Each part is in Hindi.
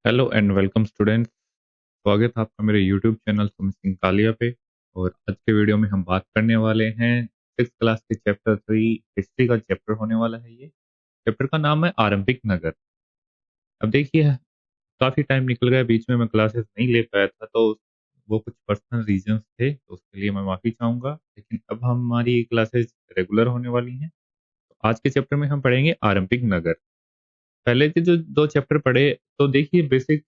Hello and welcome students. स्वागत है आपका मेरे यूट्यूब चैनल सुमित सिंह कालिया पे। और आज के वीडियो में हम बात करने वाले हैं 6th क्लास के चैप्टर 3 हिस्ट्री का चैप्टर होने वाला है। ये चैप्टर का नाम है आरंभिक नगर। अब देखिए, काफी टाइम निकल गया, बीच में मैं क्लासेस नहीं ले पाया था, तो वो कुछ पर्सनल रीजंस थे, तो उसके लिए मैं माफी चाहूंगा। लेकिन अब हमारी क्लासेस रेगुलर होने वाली हैं। तो आज के चैप्टर में हम पढ़ेंगे आरंभिक नगर। पहले के जो दो चैप्टर पढ़े, तो देखिए बेसिक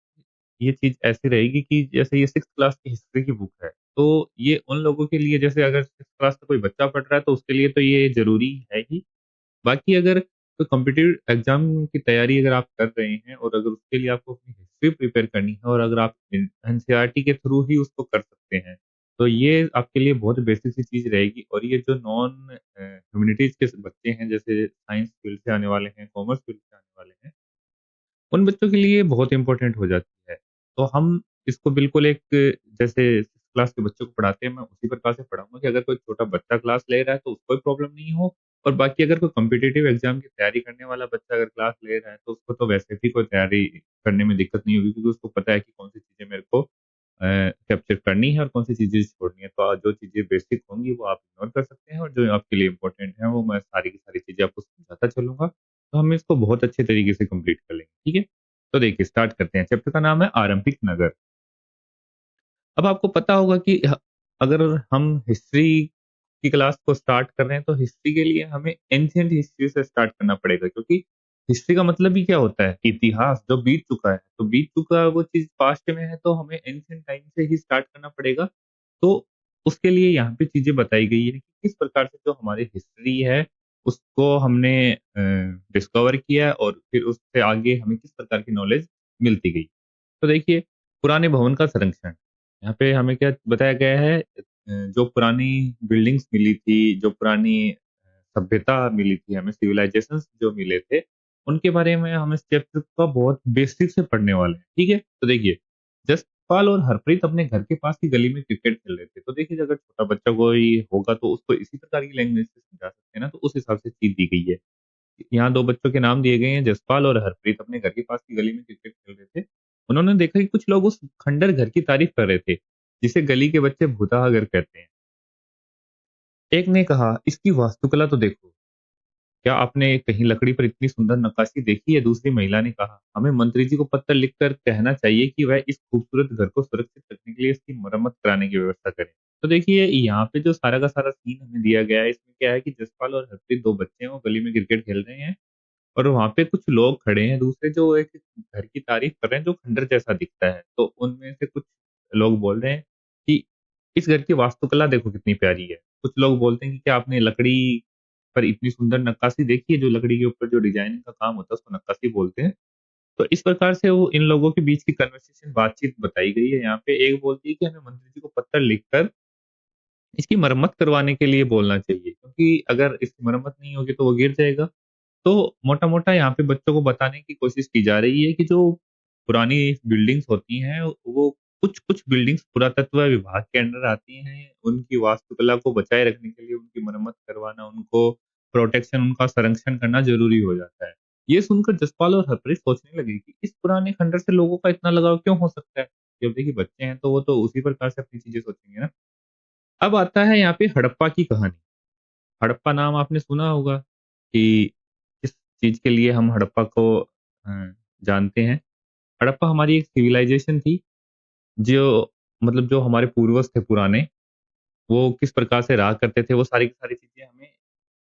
ये चीज ऐसी रहेगी कि जैसे ये 6th क्लास की हिस्ट्री की बुक है, तो ये उन लोगों के लिए, जैसे अगर 6th क्लास का कोई बच्चा पढ़ रहा है तो उसके लिए तो ये जरूरी है ही। बाकी अगर कोई कॉम्पिटिटिव एग्जाम की तैयारी अगर आप कर रहे हैं और अगर उसके लिए आपको अपनी हिस्ट्री प्रिपेयर करनी है और अगर आप एनसीईआरटी के थ्रू ही उसको कर सकते हैं, तो ये आपके लिए बहुत बेसिक सी चीज रहेगी। और ये जो नॉन ह्यूमैनिटीज के बच्चे हैं, जैसे साइंस फील्ड से आने वाले हैं, कॉमर्स फील्ड से आने वाले हैं, उन बच्चों के लिए बहुत इंपॉर्टेंट हो जाती है। तो हम इसको बिल्कुल एक, जैसे 6th क्लास के बच्चों को पढ़ाते हैं, मैं उसी प्रकार से पढ़ाऊंगा कि अगर कोई छोटा बच्चा क्लास ले रहा है तो उसको कोई प्रॉब्लम नहीं हो। और बाकी अगर कोई कॉम्पिटिटिव एग्जाम की तैयारी करने वाला बच्चा अगर क्लास ले रहा है तो उसको तो वैसे भी कोई तैयारी करने में दिक्कत नहीं होगी, क्योंकि उसको पता है कि कौन सी चीजें मेरे को कैप्चर करनी है और कौन सी चीजें छोड़नी है। तो जो चीजें बेसिक होंगी वो आप इग्नोर कर सकते हैं, और जो आपके लिए इंपॉर्टेंट है वो मैं सारी की सारी चीजें आपको समझाता चलूंगा। तो हम इसको बहुत अच्छे तरीके से कंप्लीट कर लेंगे, ठीक है। तो देखिए, स्टार्ट करते हैं। चैप्टर का नाम है आरंभिक नगर। अब आपको पता होगा कि अगर हम हिस्ट्री की क्लास को स्टार्ट कर रहे हैं तो हिस्ट्री के लिए हमें एंशियंट हिस्ट्री से स्टार्ट करना पड़ेगा, क्योंकि हिस्ट्री का मतलब ही क्या होता है? इतिहास जो बीत चुका है। तो बीत चुका वो चीज पास्ट में है, तो हमें एंशियंट टाइम से ही स्टार्ट करना पड़ेगा। तो उसके लिए यहाँ पे चीजें बताई गई है कि किस प्रकार से जो हमारी हिस्ट्री है उसको हमने डिस्कवर किया है, और फिर उससे आगे हमें किस प्रकार की नॉलेज मिलती गई। तो देखिए, पुराने भवन का संरक्षण, यहाँ पे हमें क्या बताया गया है? जो पुरानी बिल्डिंग्स मिली थी, जो पुरानी सभ्यता मिली थी हमें, सिविलाइजेशंस जो मिले थे, उनके बारे में हम इस चैप्टर का बहुत बेसिक से पढ़ने वाले हैं, ठीक है। तो देखिए, जसपाल और हरप्रीत अपने घर के पास की गली में क्रिकेट खेल रहे थे। तो देखिए, अगर छोटा बच्चा कोई होगा तो उसको इसी प्रकार की लैंग्वेज से समझा सकते हैं ना, तो उस हिसाब से चीज दी गई है। यहाँ दो बच्चों के नाम दिए गए हैं, जसपाल और हरप्रीत अपने घर के पास की गली में क्रिकेट खेल रहे थे। उन्होंने देखा कि कुछ लोग उस खंडर घर की तारीफ कर रहे थे, जिसे गली के बच्चे भूतहा घर कहते हैं। एक ने कहा, इसकी वास्तुकला तो देखो, क्या आपने कहीं लकड़ी पर इतनी सुंदर नक्काशी देखी है? दूसरी महिला ने कहा, हमें मंत्री जी को पत्र लिखकर कहना चाहिए कि वह इस खूबसूरत घर को सुरक्षित रखने के लिए इसकी मरम्मत कराने की व्यवस्था करें। तो देखिए, यहाँ पे जो सारा का सारा सीन हमें दिया गया है, इसमें क्या है कि जसपाल और हरप्रीत दो बच्चे हैं, वो गली में क्रिकेट खेल रहे हैं, और वहां पे कुछ लोग खड़े हैं दूसरे, जो एक घर की तारीफ कर रहे हैं जो खंडर जैसा दिखता है। तो उनमें से कुछ लोग बोल रहे हैं कि इस घर की वास्तुकला देखो कितनी प्यारी है। कुछ लोग बोलते हैं कि क्या आपने लकड़ी पर इतनी सुंदर नक्काशी देखी है? जो लकड़ी के ऊपर जो डिजाइनिंग का काम होता है उसको नक्काशी बोलते हैं। तो इस प्रकार से वो इन लोगों के बीच की कन्वर्सेशन, बातचीत बताई गई है। यहाँ पे एक बोलती है कि हमें मंत्री जी को पत्र लिखकर इसकी मरम्मत करवाने के लिए बोलना चाहिए, क्योंकि अगर इसकी मरम्मत नहीं होगी तो वो गिर जाएगा। तो मोटा-मोटा यहाँ पे बच्चों को बताने की कोशिश की जा रही है कि जो पुरानी बिल्डिंग्स होती हैं, वो कुछ-कुछ बिल्डिंग्स पुरातत्व विभाग के अंडर आती हैं। उनकी वास्तुकला को बचाए रखने के लिए उनकी मरम्मत करवाना, उनको प्रोटेक्शन, उनका संरक्षण करना ज़रूरी हो जाता है। ये सुनकर जसपाल और हरप्रीत सोचने लगे कि इस पुराने खंडर से लोगों का इतना लगाव क्यों हो सकता है? जब देखिए बच्चे हैं तो वो तो उसी प्रकार से अपनी चीज़ें सोचेंगे ना। अब आता है यहाँ पे हड़प्पा की कहानी। हड़प्पा नाम आपने सुना होगा कि किस चीज के लिए हम हड़प्पा को जानते हैं। हड़प्पा हमारी एक सिविलाइजेशन थी, जो मतलब जो हमारे पूर्वज थे पुराने, वो किस प्रकार से रहा करते थे, वो सारी की सारी चीजें हमें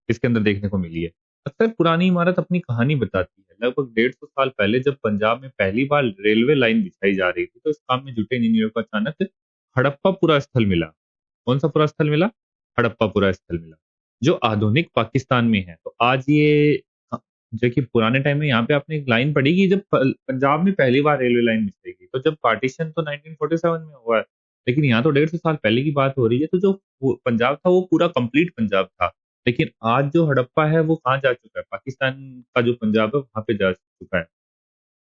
इसके अंदर देखने को मिली है। अक्सर पुरानी इमारत अपनी कहानी बताती है। लगभग 150 साल पहले जब पंजाब में पहली बार रेलवे लाइन बिछाई जा रही थी, तो इस काम में जुटे इंजीनियरों को अचानक हड़प्पा पूरा स्थल मिला। कौन सा पूरा स्थल मिला? हड़प्पा पूरा स्थल मिला, जो आधुनिक पाकिस्तान में है। तो आज ये जो कि पुराने टाइम में, यहाँ पे आपने एक लाइन पढ़ी कि जब पंजाब में पहली बार रेलवे लाइन बिछाई गई, तो जब पार्टीशन तो 1947 में हुआ है, लेकिन यहाँ तो 150 साल पहले की बात हो रही है। तो जो पंजाब था वो पूरा कंप्लीट पंजाब था। लेकिन आज जो हड़प्पा है वो कहाँ जा चुका है? पाकिस्तान का जो पंजाब है वहां पे जा चुका है।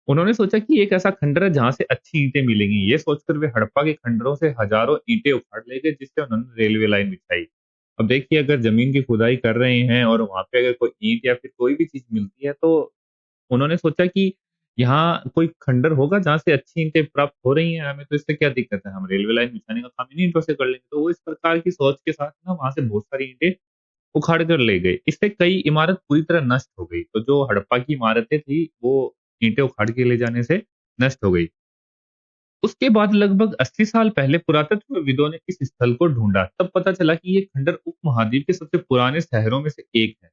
उन्होंने सोचा कि एक ऐसा खंडर है जहां से अच्छी ईंटें मिलेंगी। ये सोचकर वे हड़प्पा के खंडरों से हजारों ईंटें उखाड़ ले गए, जिससे उन्होंने रेलवे लाइन बिछाई। अब देखिए, अगर जमीन की खुदाई कर रहे हैं और वहां पे अगर कोई ईंट या फिर कोई भी चीज मिलती है, तो उन्होंने सोचा कि यहाँ कोई खंडर होगा जहाँ से अच्छी ईंटें प्राप्त हो रही हैं, हमें तो इससे क्या दिक्कत है, हम रेलवे लाइन बिछाने का काम इन्हीं ईंटों से कर लेंगे। तो वो इस प्रकार की सोच के साथ ना वहां से बहुत सारी ईंटें उखाड़ कर ले गए। इससे कई इमारत पूरी तरह नष्ट हो गई। तो जो हड़प्पा की इमारतें थी वो ईंटें उखाड़ के ले जाने से नष्ट हो गई। उसके बाद लगभग 80 साल पहले पुरातत्वविदों ने इस स्थल को ढूंढा। तब पता चला कि ये खंडर उपमहाद्वीप के सबसे पुराने शहरों में से एक है।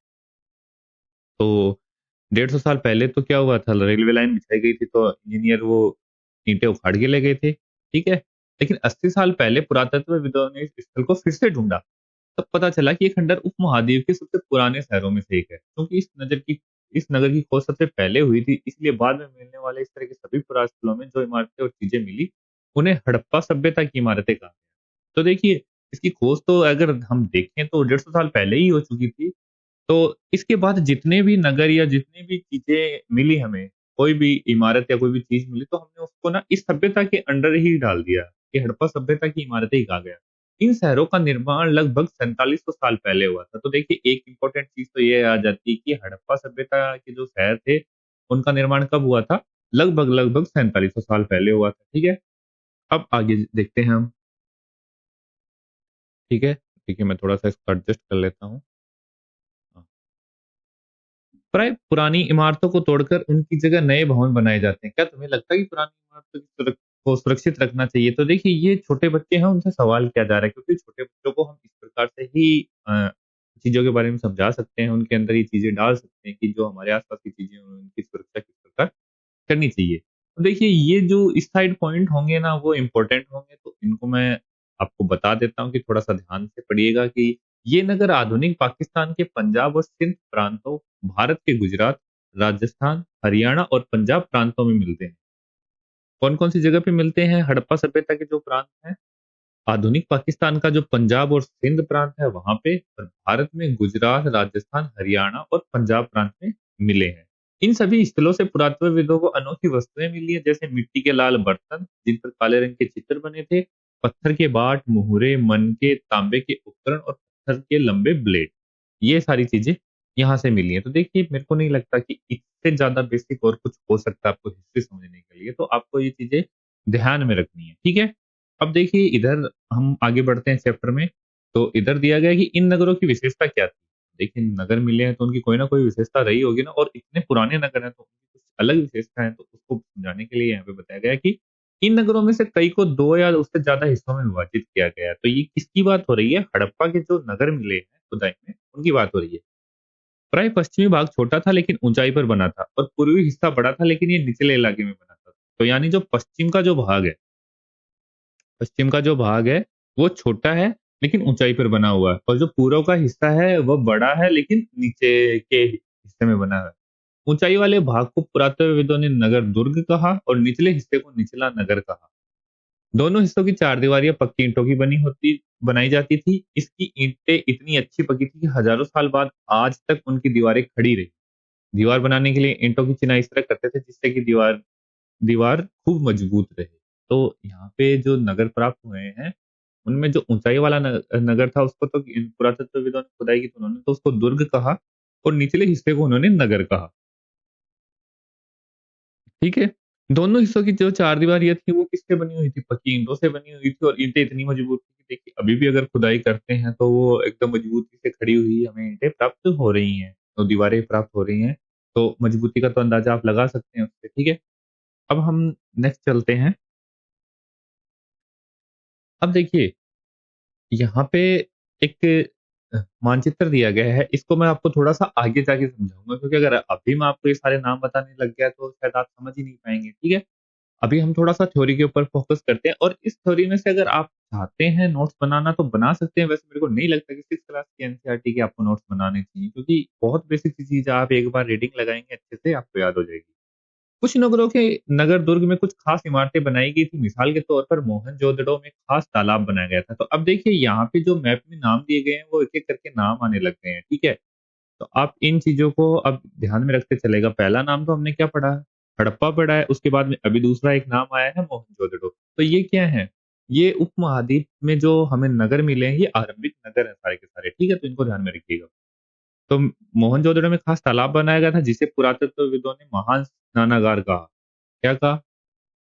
तो 150 साल पहले तो क्या हुआ था, रेलवे लाइन बिछाई गई थी तो इंजीनियर वो ईंटें उखाड़ के ले गए थे, ठीक है? लेकिन 80 साल पहले पुरातत्वविदों ने इस स्थल को फिर से ढूंढा। तब पता चला कि ये खंडर उपमहाद्वीप के सबसे पुराने शहरों में से एक है। क्योंकि इस नगर की खोज सबसे पहले हुई थी, इसलिए बाद में मिलने वाले इस तरह के सभी पुरास्थलों में जो इमारतें और चीजें मिली, उन्हें हड़प्पा सभ्यता की इमारतें कहा। तो देखिए, इसकी खोज तो अगर हम देखें तो 150 साल पहले ही हो चुकी थी। तो इसके बाद जितने भी नगर या जितनी भी चीजें मिली हमें, कोई भी इमारत या कोई भी चीज मिली तो हमने उसको ना इस सभ्यता के अंडर ही डाल दिया कि हड़प्पा सभ्यता की इमारतें ही कहा गया। इन शहरों का निर्माण लगभग 4700 साल पहले हुआ था। तो देखिए, एक इंपॉर्टेंट चीज तो ये आ जाती है कि हड़प्पा सभ्यता के जो शहर थे, उनका निर्माण कब हुआ था? लगभग लगभग 4700 साल पहले हुआ था। ठीक है, अब आगे देखते हैं हम। ठीक है, ठीक है, मैं थोड़ा सा इसको एडजस्ट कर लेता हूँ। प्राय पुरानी इमारतों को तोड़कर उनकी जगह नए भवन बनाए जाते हैं। क्या तुम्हें लगता है कि पुरानी इमारतों को सुरक्षित रखना चाहिए? तो देखिए, ये छोटे बच्चे हैं, उनसे सवाल किया जा रहा है क्योंकि छोटे बच्चों को हम इस प्रकार से ही चीज़ों के बारे में समझा सकते हैं, उनके अंदर ये चीज़ें डाल सकते हैं कि जो हमारे आस-पास की चीज़ें हैं, उनकी सुरक्षा किस प्रकार करनी चाहिए। तो देखिए, ये जो इस साइड पॉइंट होंगे ना वो इम्पोर्टेंट होंगे, तो इनको मैं आपको बता देता हूँ कि थोड़ा-सा ध्यान से पढ़िएगा कि ये नगर आधुनिक पाकिस्तान के पंजाब और सिंध प्रांतों, भारत के गुजरात, राजस्थान, हरियाणा और पंजाब प्रांतों में मिलते हैं। कौन-कौन सी जगह पे मिलते हैं हड़प्पा सभ्यता के जो प्रांत हैं? आधुनिक पाकिस्तान का जो पंजाब और सिंध प्रांत है वहां पे, और भारत में गुजरात, राजस्थान, हरियाणा और पंजाब प्रांत में मिले हैं। इन सभी स्थलों से पुरातत्वविदों को अनोखी वस्तुएं मिली है, जैसे मिट्टी के लाल बर्तन जिन पर काले रंग के चित्र बने थे, पत्थर के बाट, मुहरे, मनके, तांबे के उपकरण और पत्थर के लंबे ब्लेड। ये सारी चीजें यहाँ से मिली है। तो देखिए, मेरे को नहीं लगता कि इससे ज्यादा बेसिक और कुछ हो सकता है आपको हिस्ट्री समझने के लिए, तो आपको ये चीजें ध्यान में रखनी है। ठीक है, अब देखिए, इधर हम आगे बढ़ते हैं चैप्टर में। तो इधर दिया गया है कि इन नगरों की विशेषता क्या थी? देखिए, नगर मिले हैं तो उनकी कोई ना कोई विशेषता रही होगी ना, और इतने पुराने नगर हैं तो उनकी कुछ अलग विशेषता है, तो उसको समझाने के लिए यहाँ पे बताया गया है कि इन नगरों में से कई को 2 या उससे ज्यादा हिस्सों में विभाजित किया गया है। तो ये किसकी बात हो रही है? हड़प्पा के जो नगर मिले हैं खुदाई में, उनकी बात हो रही है। प्राय पश्चिमी भाग छोटा था लेकिन ऊंचाई पर बना था, और पूर्वी हिस्सा बड़ा था लेकिन ये निचले इलाके में बना था। तो यानी जो पश्चिम का जो भाग है वो छोटा है लेकिन ऊंचाई पर बना हुआ है, और जो पूर्व का हिस्सा है वह बड़ा है लेकिन नीचे के हिस्से में बना है। ऊंचाई वाले भाग को पुरातत्वविदों ने नगर दुर्ग कहा और निचले हिस्से को निचला नगर कहा। दोनों हिस्सों की चारदीवारियां पक्की ईंटों की बनाई जाती थी। इसकी ईंटें इतनी अच्छी पकी थी कि हजारों साल बाद आज तक उनकी दीवारें खड़ी रही। दीवार बनाने के लिए ईंटों की चिनाई इस तरह करते थे जिससे कि दीवार दीवार खूब मजबूत रहे। तो यहाँ पे जो नगर प्राप्त हुए हैं, उनमें जो ऊंचाई वाला नगर था उसको तो पुरातत्वविदों ने खुदाई की तो उन्होंने तो उसको दुर्ग कहा, और निचले हिस्से को उन्होंने नगर कहा। ठीक है, दोनों हिस्सों की जो चार दीवारियां थी वो किससे बनी हुई थी? पक्की ईंटों से बनी हुई थी, और ईंटें इतनी मजबूत थी कि देखिए, अभी भी अगर खुदाई करते हैं तो वो एकदम मजबूती से खड़ी हुई हमें ईंटें प्राप्त हो रही हैं, तो दीवारें प्राप्त हो रही हैं। तो मजबूती का तो अंदाजा आप लगा सकते हैं उससे। ठीक है, अब हम नेक्स्ट चलते हैं। अब देखिए, यहाँ पे एक मानचित्र दिया गया है, इसको मैं आपको थोड़ा-सा आगे जाके समझाऊँगा, क्योंकि अगर अभी मैं आपको ये सारे नाम बताने लग गया तो शायद आप समझ ही नहीं पाएँगे, ठीक है? अभी हम थोड़ा-सा थ्योरी के ऊपर फ़ोकस करते हैं, और इस थ्योरी में से अगर आप चाहते हैं नोट्स बनाना तो बना सकते हैं। वैसे मेरे को नहीं लगता कि 6th क्लास की एनसीईआरटी के आपको नोट्स बनाने चाहिए, क्योंकि बहुत बेसिक सी चीज़ आप एक बार रीडिंग लगाएँगे अच्छे से आपको याद हो जाएगी। कुछ नगरों के नगर दुर्ग में कुछ खास इमारतें बनाई गई थी। मिसाल के तौर पर मोहनजोदड़ो में खास तालाब बनाया गया था। तो अब देखिए, यहाँ पे जो मैप में नाम दिए गए हैं वो एक-एक करके नाम आने लग गए हैं, ठीक है? तो आप इन चीज़ों को अब ध्यान में रखते चलेगा। पहला नाम तो हमने क्या पढ़ा है? हड़प्पा पढ़ा है, उसके बाद में अभी दूसरा एक नाम आया है मोहनजोदड़ो। तो ये क्या है? ये उपमहाद्वीप में जो हमें नगर मिले हैं, ये आरंभिक नगर हैं सारे के सारे, ठीक है? तो इनको ध्यान में रखिएगा। तो मोहनजोदड़ो में खास तालाब बनाया गया था जिसे पुरातत्वविदों ने महान स्नानागार कहा। क्या कहा?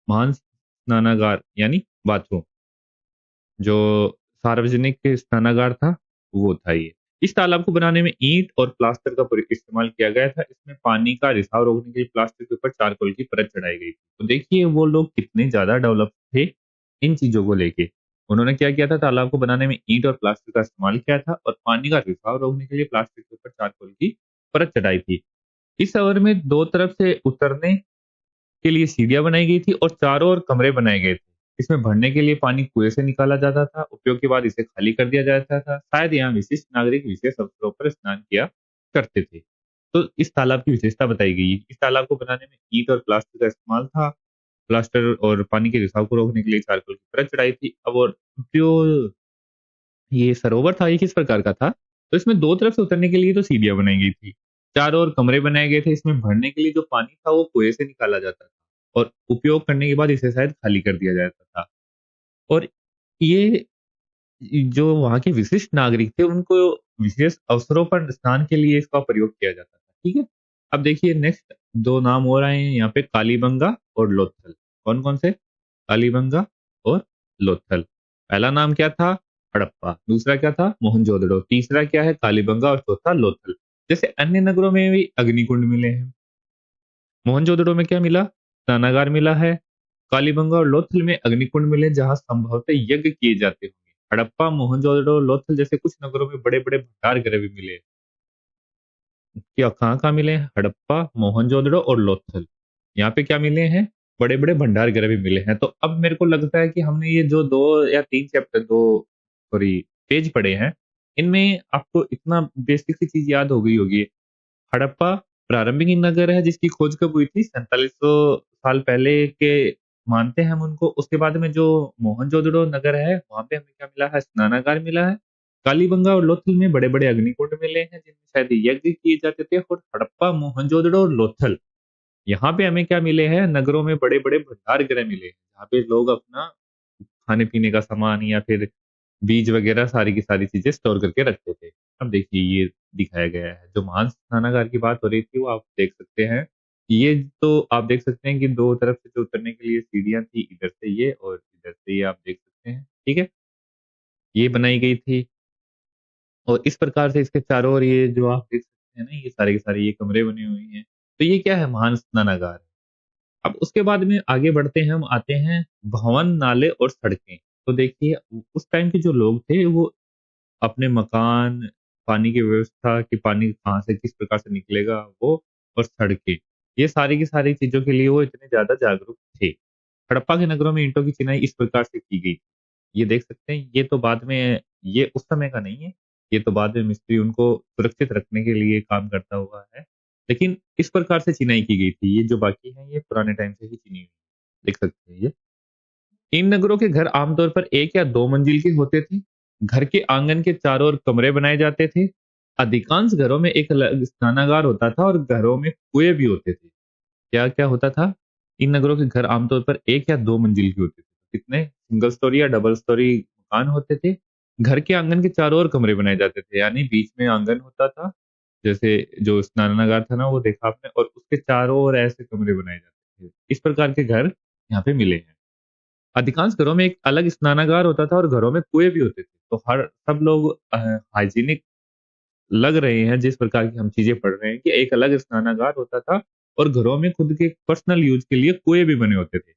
महान स्नानागार यानी बाथरूम, जो सार्वजनिक स्नानागार था वो था ये। इस तालाब को बनाने में ईंट और प्लास्टर का इस्तेमाल किया गया था। इसमें पानी का रिसाव रोकने के लिए प्लास्टर के ऊपर चारकोल की परत चढ़ाई गई थी। तो देखिए वो लोग कितने ज्यादा डेवलप थे इन चीजों को लेके। उन्होंने क्या किया था, तालाब को बनाने में ईंट और प्लास्टर का इस्तेमाल किया था और पानी का रिसाव रोकने के लिए प्लास्टर के ऊपर चारकोल की परत चढ़ाई थी। इस शहर में दो तरफ से उतरने के लिए सीढ़ियां बनाई गई थी और चारों ओर कमरे बनाए गए थे। इसमें भरने के लिए पानी कुएं से निकाला जाता था। उपयोग के बाद इसे खाली कर दिया जाता था। शायद यहाँ विशिष्ट नागरिक विशेष अवसरों पर स्नान किया करते थे। तो इस तालाब की विशेषता बताई गई है। इस तालाब को बनाने में ईंट और प्लास्टर का इस्तेमाल था। प्लास्टर और पानी के रिसाव को रोकने के लिए चारकोल की परत चढ़ाई थी। अब और जो ये सरोवर था ये किस प्रकार का था? तो इसमें दो तरफ से उतरने के लिए तो सीढ़ियां बनाई गई थी। चारों ओर कमरे बनाए गए थे। इसमें भरने के लिए जो पानी था वो कुएं से निकाला जाता था और उपयोग करने के बाद इसे शायद खाली कर दिया जाता था। और ये जो वहाँ के विशिष्ट नागरिक थे उनको विशेष अवसरों पर स्नान के लिए इसका प्रयोग किया जाता था। ठीक है। अब देखिए नेक्स्ट दो नाम और आए हैं यहाँ पे, कालीबंगा और लोथल। कौन कौन से? कालीबंगा और लोथल। पहला नाम क्या था? हड़प्पा। दूसरा क्या था? मोहनजोदड़ो। तीसरा क्या है? कालीबंगा। और चौथा लोथल। जैसे अन्य नगरों में भी अग्निकुंड मिले हैं, मोहनजोदड़ो में क्या मिला? स्नानागार मिला है। कालीबंगा और लोथल में अग्निकुंड मिले जहां संभवतः यज्ञ किए जाते होंगे। हड़प्पा, मोहनजोदड़ो, लोथल जैसे कुछ नगरों में बड़े बड़े भंडार गृह भी मिले। क्या कहाँ कहाँ मिले हैं? हड़प्पा, मोहनजोदड़ो और लोथल। यहाँ पे क्या मिले हैं? बड़े बड़े भंडार गृह भी मिले हैं। तो अब मेरे को लगता है कि हमने ये जो दो या तीन चैप्टर, दो सॉरी पेज पढ़े हैं, इनमें आपको इतना बेसिक सी चीज याद हो गई होगी। हड़प्पा प्रारंभिक नगर है जिसकी खोज कब हुई थी? 4700 साल पहले के मानते हैं हम उनको। उसके बाद में जो मोहनजोदड़ो नगर है वहां पे हमें क्या मिला है? स्नानागार मिला है। कालीबंगा और लोथल में बड़े बड़े अग्निकुंड मिले हैं जिनमें शायद यज्ञ किए जाते थे। और हड़प्पा, मोहनजोदड़ो और लोथल, यहाँ पे हमें क्या मिले हैं? नगरों में बड़े बड़े भंडार गृह मिले हैं जहाँ पे लोग अपना खाने पीने का सामान या फिर बीज वगैरह सारी की सारी चीजें स्टोर करके रखते थे। अब देखिए ये दिखाया गया है। जो महान स्नानागार की बात हो रही थी वो आप देख सकते हैं। ये तो आप देख सकते हैं कि दो तरफ से जो उतरने के लिए सीढ़ियां थी, इधर से ये और इधर से ये, आप देख सकते हैं। ठीक है। ये बनाई गई थी और इस प्रकार से इसके चारों ओर ये जो आप देख सकते हैं ना, ये सारे के सारे ये कमरे बने हुए हैं। तो ये क्या है? महान स्नानागार। अब उसके बाद में आगे बढ़ते हैं, हम आते हैं भवन, नाले और सड़कें। तो देखिए उस टाइम के जो लोग थे वो अपने मकान, पानी की व्यवस्था कि पानी कहाँ से किस प्रकार से निकलेगा वो, और सड़कें, ये सारी की सारी चीजों के लिए वो इतने ज्यादा जागरूक थे। हड़प्पा के नगरों में ईंटों की चिनाई इस प्रकार से की गई। ये देख सकते हैं। ये तो बाद में, ये उस समय का नहीं है। ये तो बाद में मिस्त्री उनको सुरक्षित रखने के लिए काम करता हुआ है। लेकिन इस प्रकार से चिनाई की गई थी। ये जो बाकी है ये पुराने टाइम से ही चिनी हुई है। देख सकते हैं ये। इन नगरों के घर आमतौर पर एक या दो मंजिल के होते थे। घर के आंगन के चारों ओर कमरे बनाए जाते थे। अधिकांश घरों में एक अलग स्नानागार होता था और घरों में कुएं भी होते थे। क्या क्या होता था? इन नगरों के घर आमतौर पर एक या दो मंजिल के होते थे। कितने? सिंगल स्टोरी या डबल स्टोरी मकान होते थे। घर के आंगन के चारों ओर कमरे बनाए जाते थे, यानी बीच में आंगन होता था, जैसे जो स्नानागार था ना वो देखा आपने, और उसके चारों ओर ऐसे कमरे बनाए जाते थे। इस प्रकार के घर यहाँ पे मिले हैं। अधिकांश घरों में एक अलग स्नानागार होता था और घरों में कुएं भी होते थे। तो हर सब लोग हाइजीनिक लग रहे हैं जिस प्रकार की हम चीजें पढ़ रहे हैं कि एक अलग स्नानागार होता था और घरों में खुद के पर्सनल यूज के लिए कुएं भी बने होते थे।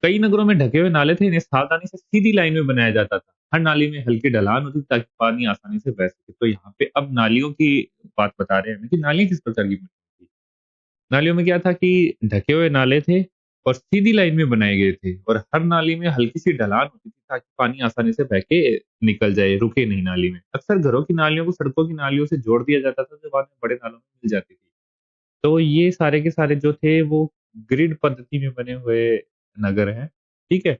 कई नगरों में ढके हुए नाले थे। इन्हें सावधानी से सीधी लाइन में बनाया जाता था। हर नाली में हल्की ढलान होती थी ताकि पानी आसानी से बह सके। तो यहाँ पे अब नालियों की बात बता रहे हैं कि नालियां किस प्रकार की बनी थी। नालियों में क्या था कि ढके हुए नाले थे और सीधी लाइन में बनाए गए थे और हर नाली में हल्की सी ढलान होती थी ताकि पानी आसानी से बह के निकल जाए, रुके नहीं नाली में। अक्सर घरों की नालियों को सड़कों की नालियों से जोड़ दिया जाता था जो बाद में बड़े नालों में मिल जाती थी। तो ये सारे के सारे जो थे वो ग्रिड पद्धति में बने हुए नगर हैं। ठीक है।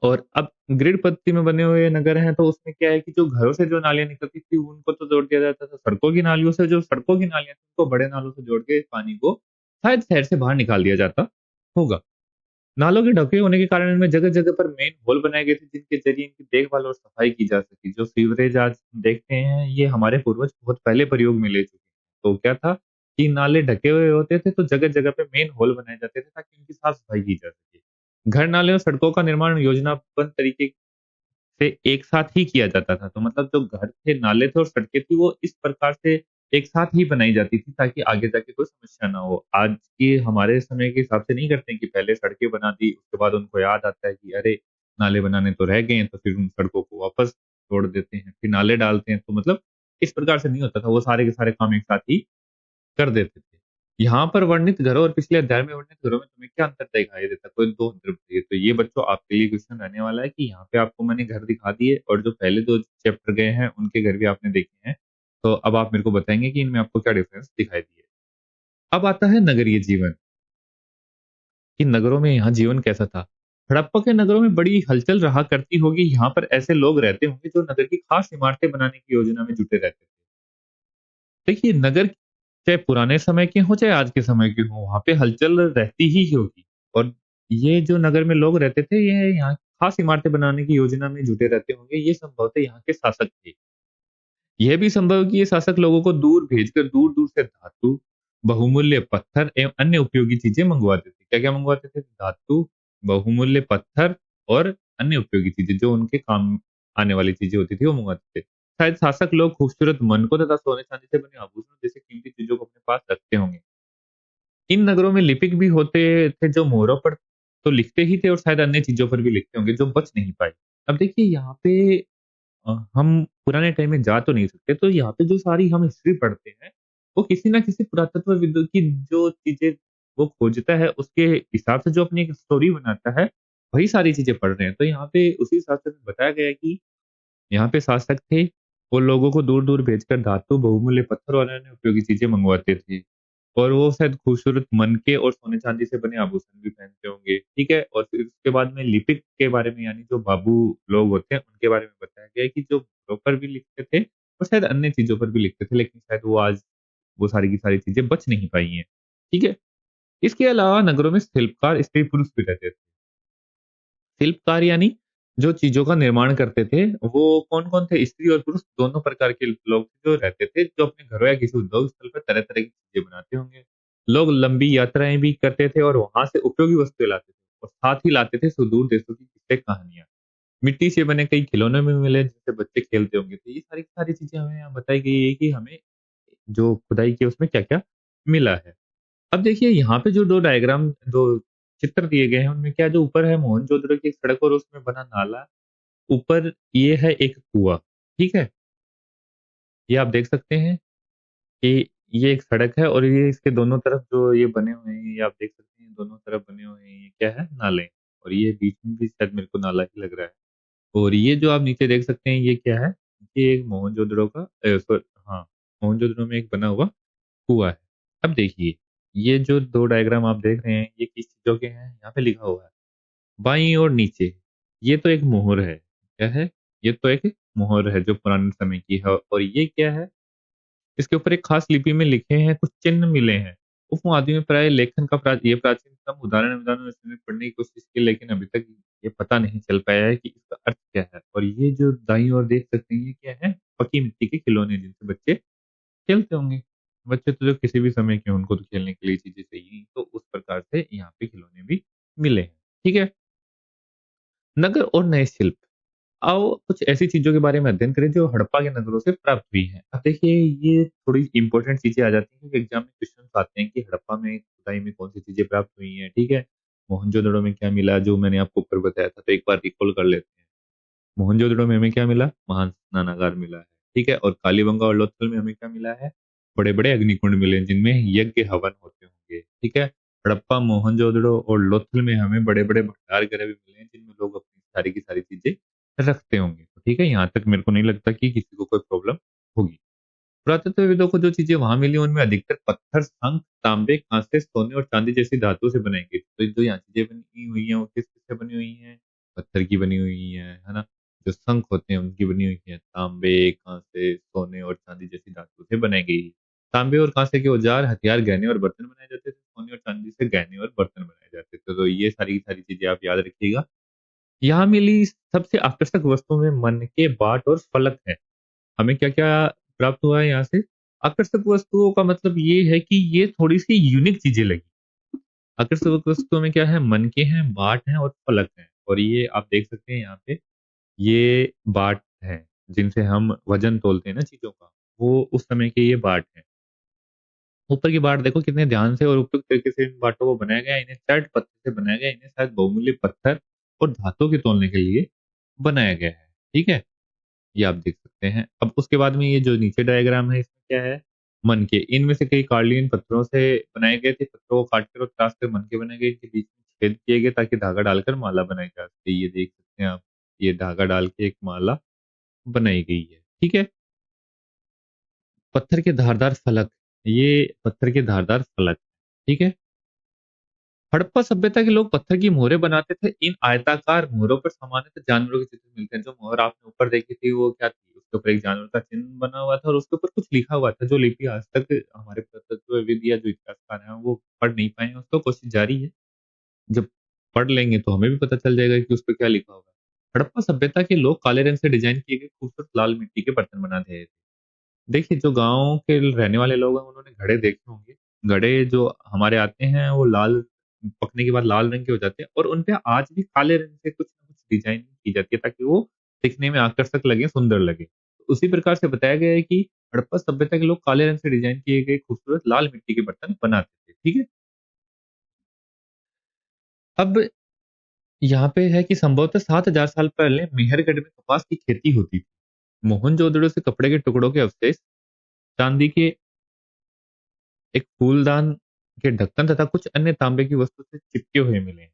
और अब ग्रिड पद्धति में बने हुए नगर हैं तो उसमें क्या है कि जो घरों से जो नालियाँ निकलती थी उनको तो जोड़ दिया जाता था सड़कों की नालियों से। जो सड़कों की नालियाँ थी उनको बड़े नालों से जोड़ के पानी को शायद शहर से बाहर निकाल दिया जाता होगा। नालों के ढके होने के कारण इनमें जगह जगह पर मेन होल बनाए गए थे जिनके जरिए इनकी देखभाल और सफाई की जा सकी। जो सीवरेज आज देखते हैं ये हमारे पूर्वज बहुत पहले प्रयोग में ले चुके हैं। तो क्या था कि नाले ढके हुए होते थे तो जगह जगह पे मेन होल बनाए जाते थे ताकि इनकी साफ सफाई की जा सके। घर नाले और सड़कों का निर्माण योजनाबद्ध तरीके से एक साथ ही किया जाता था। तो मतलब जो घर थे, नाले थे और सड़कें थी वो इस प्रकार से एक साथ ही बनाई जाती थी ताकि आगे जाके कोई समस्या ना हो। आज के हमारे समय के हिसाब से नहीं करते हैं कि पहले सड़कें बना दी, उसके बाद उनको याद आता है कि अरे! नाले बनाने तो रह गए हैं, तो फिर उन सड़कों को वापस तोड़ देते हैं, फिर नाले डालते हैं। तो मतलब इस प्रकार से नहीं होता था, वो सारे के सारे काम एक साथ ही कर देते थे। यहाँ पर वर्णित घरों और पिछले अध्याय में वर्णित घरों में तुम्हें क्या अंतर दिखाई देता है? कोई 2 अंतर बताइए। तो ये बच्चों आपके लिए क्वेश्चन रहने वाला है कि यहाँ पे आपको मैंने घर दिखा दिए और जो पहले 2 चैप्टर गए हैं, उनके घर भी आपने देखे हैं। तो अब आप मेरे को बताएँगे कि इनमें आपको क्या डिफरेंस दिखाई दिए। अब आता है नगरीय जीवन, कि नगरों में यहाँ जीवन कैसा था? हड़प्पा के नगरों में बड़ी हलचल रहा करती होगी, यहाँ पर ऐसे लोग रहते होंगे जो नगर की खास इमारतें बनाने की योजना में जुटे रहते थे। देखिए, नगर चाहे पुराने समय के हों, चाहे आज के समय के हों, वहाँ पे हलचल रहती ही होगी। और ये जो नगर में लोग रहते थे, ये यहाँ खास इमारतें बनाने की योजना में जुटे रहते होंगे। ये संभवतः यहाँ के शासक थे। यह भी संभव है कि ये शासक लोगों को दूर भेजकर दूर-दूर से धातु, बहुमूल्य पत्थर एवं अन्य उपयोगी चीजें मंगवाते थे। क्या-क्या मंगवाते थे? धातु, बहुमूल्य पत्थर और अन्य उपयोगी चीजें, जो उनके काम आने वाली चीजें होती थी, वो मंगवाते थे। शायद शासक लोग खूबसूरत मनकों तथा सोने-चांदी से बने आभूषणों जैसे कीमती चीजों को अपने पास रखते होंगे। इन नगरों में लिपिक भी होते थे जो मोहरों पर तो लिखते ही थे और शायद अन्य चीज़ों पर भी लिखते होंगे जो बच नहीं पाई। अब देखिए यहाँ पे हम पुराने टाइम में जा तो नहीं सकते, तो यहाँ पे जो सारी हम हिस्ट्री पढ़ते हैं, वो किसी न किसी पुरातत्वविद की जो चीज़ें वो खोजता है, उसके हिसाब से जो अपनी एक स्टोरी बनाता है, वही सारी चीज़ें पढ़ रहे हैं। तो यहाँ पे उसी हिसाब से बताया गया है कि यहाँ पे शासक थे, वो लोगों को दूर-दूर भेजकर धातु, बहुमूल्य पत्थर और अन्य उपयोगी चीज़ें मँगवाते थे। और वो शायद खूबसूरत मनके और सोने-चांदी से बने आभूषण भी पहनते होंगे, ठीक है? और फिर उसके बाद में लिपिक के बारे में यानी जो बाबू लोग होते हैं, उनके बारे में बताया गया है कि जो प्रॉपर भी लिखते थे और शायद अन्य चीज़ों पर भी लिखते थे, लेकिन शायद वो आज वो सारी की सारी चीज़ें बच नहीं पाई हैं, ठीक है? इसके अलावा नगरों में शिल्पकार स्त्री-पुरुष भी रहते थे। शिल्पकार यानी जो चीज़ों का निर्माण करते थे, वो कौन-कौन थे? स्त्री और पुरुष दोनों प्रकार के लोग जो रहते थे, जो अपने घरों या किसी उद्योग स्थल पर तरह-तरह की चीज़ें बनाते होंगे। लोग लंबी यात्राएँ भी करते थे और वहाँ से उपयोगी वस्तुएँ लाते थे और साथ ही लाते थे सुदूर देशों की किस्से कहानियाँ। मिट्टी से बने कई खिलौने भी मिले जिससे बच्चे खेलते होंगे। तो ये सारी की सारी चीज़ें हमें यहाँ बताई गई है कि हमें जो खुदाई की है उसमें क्या-क्या मिला है। अब देखिए यहाँ पे जो 2 डायग्राम 2 चित्र दिए गए हैं, उनमें क्या जो ऊपर है मोहनजोदड़ो की एक सड़क और उसमें बना नाला, ऊपर ये है एक कुआँ, ठीक है? ये आप देख सकते हैं कि ये एक सड़क है और ये इसके दोनों तरफ जो ये बने हुए हैं, ये आप देख सकते हैं दोनों तरफ बने हुए हैं, ये क्या है? नाले। और ये बीच में भी शायद मेरे को नाला ही लग रहा है। और ये जो आप नीचे देख सकते हैं, ये क्या है? ये एक मोहनजोदड़ो का हाँ, मोहनजोदड़ो में एक बना हुआ कुआँ है। अब देखिए, ये जो 2 डायग्राम आप देख रहे हैं, ये किस चीज़ों के हैं? यहाँ पे लिखा हुआ है। बाईं ओर नीचे, ये तो एक मोहर है। क्या है? ये तो एक मोहर है जो पुराने समय की है और ये क्या है? इसके ऊपर एक खास लिपि में लिखे हैं, कुछ चिन्ह मिले हैं। उपमहाद्वीप में प्राय लेखन का ये प्राचीनतम उदाहरण इसमें पढ़ने की कोशिश की लेकिन अभी तक ये पता नहीं चल पाया है कि इसका अर्थ क्या है। और ये जो दाईं ओर देख सकते हैं, ये क्या है? पकी मिट्टी के खिलौने जिनसे बच्चे खेलते होंगे। बच्चे तो जो किसी भी समय के हों, उनको तो खेलने के लिए चीज़ें चाहिए, तो उस प्रकार से यहाँ पे खिलौने भी मिले हैं। ठीक है? नगर और नए शिल्प। आओ कुछ ऐसी चीज़ों के बारे में अध्ययन करें जो हड़प्पा के नगरों से प्राप्त हुई हैं। अब देखिए ये थोड़ी इम्पोर्टेंट चीज़ें आ जाती हैं क्योंकि एग्ज़ाम में क्वेश्चन्स आते हैं कि हड़प्पा में खुदाई में कौन-सी चीज़ें प्राप्त हुई हैं, ठीक है? मोहनजोदड़ो में क्या मिला जो मैंने आपको ऊपर बताया था, तो एक बार रिकॉल कर लेते हैं। मोहनजोदड़ो में हमें क्या मिला? महान स्नानागार मिला है, ठीक है? और कालीबंगा और लोथल में हमें क्या मिला है? बड़े-बड़े अग्निकुंड मिले हैं जिनमें यज्ञ हवन होते होंगे, ठीक है? हड़प्पा, मोहनजोदड़ो और लोथल में हमें बड़े-बड़े भंडार गृह भी मिले हैं जिनमें लोग अपनी सारी की सारी चीज़ें रखते होंगे, ठीक है? यहाँ तक मेरे को नहीं लगता कि किसी को कोई प्रॉब्लम होगी। पुरातत्वविदों को जो चीज़ें वहाँ मिली उनमें अधिकतर पत्थर, शंख, तांबे, काँसे, सोने और चांदी जैसी धातुओं से बनाई गई थी। तो जो यहाँ चीज़ें बनी हुई हैं वो किस-किस से बनी हुई हैं? पत्थर की बनी हुई हैं, है ना? जो शंख होते हैं उनकी बनी हुई हैं, तांबे, काँसे, सोने और चांदी जैसी धातुओं से बनाई गई। तांबे और काँसे के औजार, हथियार, गहने और बर्तन बनाए जाते थे। सोने और चांदी से गहने और बर्तन बनाए जाते थे। तो ये सारी सारी चीजें आप याद रखिएगा। यहाँ मिली सबसे आकर्षक वस्तुओं में मन के बाट और फलक है। हमें क्या क्या प्राप्त हुआ है यहाँ से? आकर्षक वस्तुओं का मतलब ये है कि ये थोड़ी सी यूनिक चीजें लगी। आकर्षक वस्तुओं में क्या है? मन के हैं, बाट हैं और फलक हैं। और ये आप देख सकते हैं यहाँ पे, ये बाट हैं जिनसे हम वजन तोलते हैं ना चीजों का, वो उस समय के ये बाट हैं। ऊपर की बाट देखो कितने ध्यान से और उपयुक्त तरीके से इन बाटों को बनाया गया है। इन्हें चट पत्थर से बनाया गया है। इन्हें शायद बहुमूल्य पत्थर और धातु के तोलने के लिए बनाया गया है। ठीक है, ये आप देख सकते हैं। अब उसके बाद में ये जो नीचे डायग्राम है इसमें क्या है? मन के। इनमें से कई कार्लियन पत्थरों से बनाए गए थे। पत्थरों को काट कर और त्रास कर मन के बनाए गए। इनके बीच में छेद किए गए ताकि धागा डालकर माला बनाई जा सके। ये देख सकते हैं आप, ये धागा डाल के एक माला बनाई गई है। ठीक है। पत्थर के धारदार फलक, ये पत्थर के धारदार फलक। ठीक है। हड़प्पा सभ्यता के लोग पत्थर की मोहरें बनाते थे। इन आयताकार मोहरों पर सामान्यतः जानवरों के चित्र मिलते हैं। जो मोहर आपने ऊपर देखी थी वो क्या थी? उसके ऊपर एक जानवर का चिन्ह बना हुआ था और उसके ऊपर कुछ लिखा हुआ था, जो लिपि आज तक हमारे पुरातत्वविद या जो इतिहासकार हैं वो पढ़ नहीं पाए हैं। उसका कोशिश जारी है। जब पढ़ लेंगे तो हमें भी पता चल जाएगा कि उस पर क्या लिखा हुआ है। हड़प्पा सभ्यता के लोग काले रंग से डिजाइन किए गए खूबसूरत लाल मिट्टी के बर्तन बनाते थे। देखिए, जो गाँव के रहने वाले लोग हैं उन्होंने घड़े देखे होंगे। घड़े जो हमारे आते हैं वो लाल, पकने के बाद लाल रंग के हो जाते हैं और उन पे आज भी काले रंग से कुछ ना कुछ डिजाइनिंग की जाती है ताकि वो दिखने में आकर्षक लगे, सुंदर लगे। उसी प्रकार से बताया गया है कि हड़प्पा सभ्यता के लोग काले रंग से डिजाइन किए गए खूबसूरत लाल मिट्टी के बर्तन बनाते थे। ठीक है? अब यहाँ पे है कि संभवतः 7,000 साल पहले मेहरगढ़ में कपास की खेती होती थी। मोहनजोदड़ो से कपड़े के टुकड़ों के अवशेष, चांदी के एक फूलदान के ढक्कन तथा कुछ अन्य तांबे की वस्तु से चिपके हुए मिले हैं।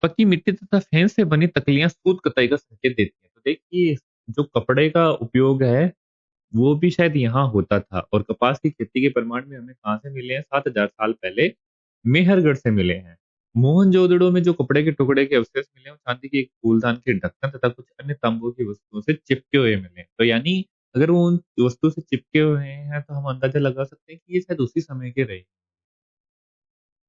पक्की मिट्टी तथा फेंस से बनी तकलियां सूत कताई का संकेत देती हैं। तो देखिए, जो कपड़े का उपयोग है वो भी शायद यहाँ होता था। और कपास की खेती के प्रमाण में हमें कहाँ से मिले हैं? 7,000 साल पहले मेहरगढ़ से मिले हैं। मोहनजोदड़ो में जो कपड़े के टुकड़े के अवशेष मिले हैं वो चांदी के एक फूलदान के ढक्कन तथा कुछ अन्य तांबों की वस्तुओं से चिपके हुए मिले हैं। तो यानी अगर वो उन वस्तु से चिपके हुए हैं तो हम अंदाजा लगा सकते हैं कि ये शायद उसी समय के रहे।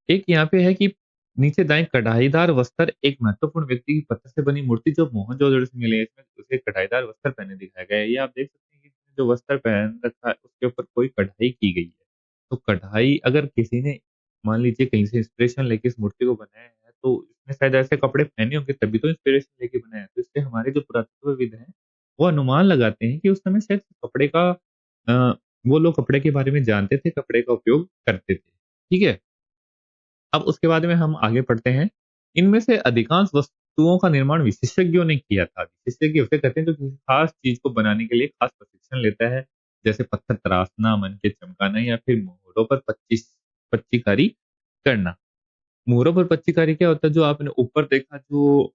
एक यहाँ पे है कि नीचे दाएं कढ़ाईदार वस्त्र, एक महत्वपूर्ण व्यक्ति की पत्थर से बनी मूर्ति जो मोहनजोदड़ो से मिली है। इसमें उसे कढ़ाईदार वस्त्र पहने दिखाया गया है। ये आप देख सकते हैं कि इसने जो वस्त्र पहन रखा है उसके ऊपर कोई कढ़ाई की गई है। तो कढ़ाई अगर किसी ने मान लीजिए कहीं से इंस्पिरेशन लेके इस मूर्ति को बनाया है तो इसने शायद ऐसे कपड़े पहने होंगे तभी तो इंस्पिरेशन लेके बनाया है। तो इससे हमारे जो पुरातत्वविद हैं वो अनुमान लगाते हैं कि उस समय शायद कपड़े का वो लोग कपड़े के बारे में जानते थे, कपड़े का उपयोग करते थे। ठीक है। अब उसके बाद में हम आगे बढ़ते हैं। इनमें से अधिकांश वस्तुओं का निर्माण विशेषज्ञों ने किया था। विशेषज्ञ उसे कहते हैं जो किसी खास चीज को बनाने के लिए खास प्रशिक्षण लेता है, जैसे पत्थर तराशना, मन के चमकाना या फिर मोहरों पर पच्चीस पच्चीकारी करना। मोहरों पर पच्चीकारी क्या होता है? जो आपने ऊपर देखा, जो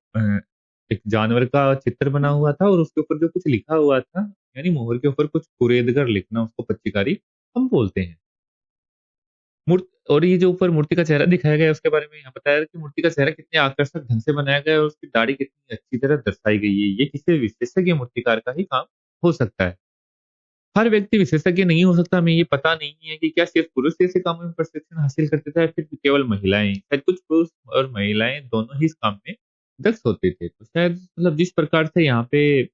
एक जानवर का चित्र बना हुआ था और उसके ऊपर जो कुछ लिखा हुआ था, यानी मोहर के ऊपर कुछ कुरेद कर लिखना, उसको पच्चीकारी हम बोलते हैं। मूर्त और ये जो ऊपर मूर्ति का चेहरा दिखाया गया है उसके बारे में यहाँ बताया है कि मूर्ति का चेहरा कितने आकर्षक ढंग से बनाया गया है और उसकी दाढ़ी कितनी अच्छी तरह दर्शाई गई है। ये किसी विशेषज्ञ मूर्तिकार का ही काम हो सकता है। हर व्यक्ति विशेषज्ञ नहीं हो सकता। हमें ये पता नहीं है कि क्या सिर्फ पुरुष ऐसे कामों में प्रशिक्षण हासिल करते थे या फिर केवल महिलाएं। शायद कुछ पुरुष और महिलाएं दोनों ही इस काम में दक्ष होते थे। तो शायद मतलब जिस प्रकार से यहाँ पे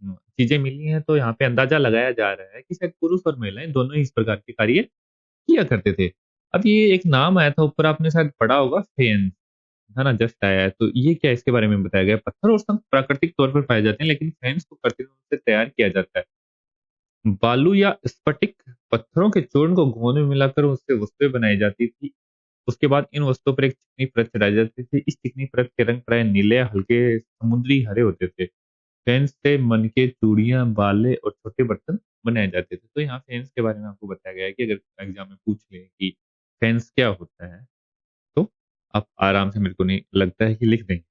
चीजें मिली हैं तो यहाँ पे अंदाजा लगाया जा रहा है कि शायद पुरुष और महिलाएं दोनों ही इस प्रकार के कार्य किया करते थे। अब ये एक नाम आया था ऊपर, आपने शायद पढ़ा होगा, फेन, है ना? जस्ट आया है। तो ये क्या, इसके बारे में बताया गया है? पत्थर और संग प्राकृतिक तौर पर पाए जाते हैं लेकिन फेन्स को कृत्रिम रूप से तैयार किया जाता है। बालू या स्फटिक पत्थरों के चूर्ण को घोल में मिलाकर उससे वस्तुएं बनाई जाती थी। उसके बाद इन वस्तुओं पर एक चिकनी परत चढ़ाई जाती थी। इस चिकनी परत के रंग प्राय नीले, हल्के समुद्री हरे होते थे। फेंस से मन के चूड़ियां, बाले और छोटे बर्तन बनाए जाते थे। तो यहाँ फेंस के बारे में आपको बताया गया है कि अगर एग्जाम में पूछ ले कि फेंस क्या होता है तो आप आराम से, मेरे को नहीं लगता है कि लिख देंगे।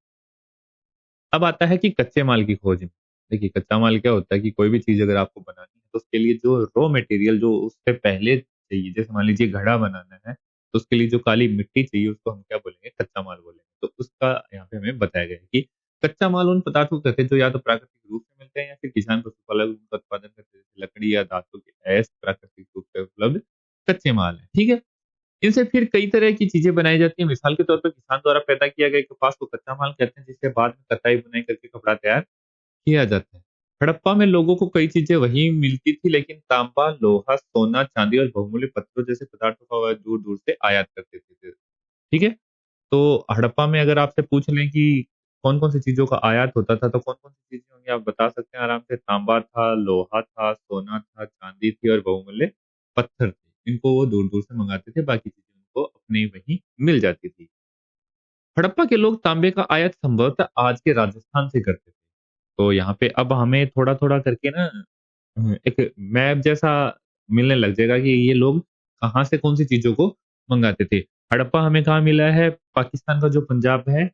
अब आता है कि कच्चे माल की खोज में। देखिए, कच्चा माल क्या होता है कि कोई भी चीज अगर आपको बनानी है तो उसके लिए जो रॉ मटेरियल जो उससे पहले चाहिए, जैसे मान लीजिए घड़ा बनाना है तो उसके लिए जो काली मिट्टी चाहिए उसको हम क्या बोलेंगे? कच्चा माल बोलेंगे। तो उसका यहाँ पे हमें बताया गया है कि कच्चा माल उन पदार्थों को कहते हैं जो या तो प्राकृतिक रूप से मिलते हैं या फिर किसान पशुपालक उनका उत्पादन करते हैं, जैसे लकड़ी या धातु के अयस्क प्राकृतिक रूप से उपलब्ध कच्चे माल है। ठीक है। इनसे फिर कई तरह की चीजें बनाई जाती हैं। मिसाल के तौर पर किसान द्वारा पैदा किया गया कपास को कच्चा माल कहते हैं, जिससे बाद में कताई बुनाई करके कपड़ा तैयार किया जाता है। हड़प्पा में लोगों को कई चीजें वहीं मिलती थी, लेकिन तांबा, लोहा, सोना, चांदी और बहुमूल्य पत्थरों जैसे पदार्थों का वह दूर दूर से आयात करते थे। ठीक है। तो हड़प्पा में अगर आपसे पूछ लें कि कौन कौन सी चीजों का आयात होता था, तो कौन कौन सी चीजें होंगी, आप बता सकते हैं आराम से। तांबा था, लोहा था, सोना था, चांदी थी और बहुमूल्य पत्थर थे। इनको वो दूर दूर से मंगाते थे, बाकी चीजें उनको अपने वहीं मिल जाती थी। हड़प्पा के लोग तांबे का आयात संभवतः आज के राजस्थान से करते थे। तो यहाँ पे अब हमें थोड़ा थोड़ा करके ना एक मैप जैसा मिलने लग जाएगा कि ये लोग कहाँ से कौन सी चीजों को मंगाते थे। हड़प्पा हमें कहाँ मिला है? पाकिस्तान का जो पंजाब है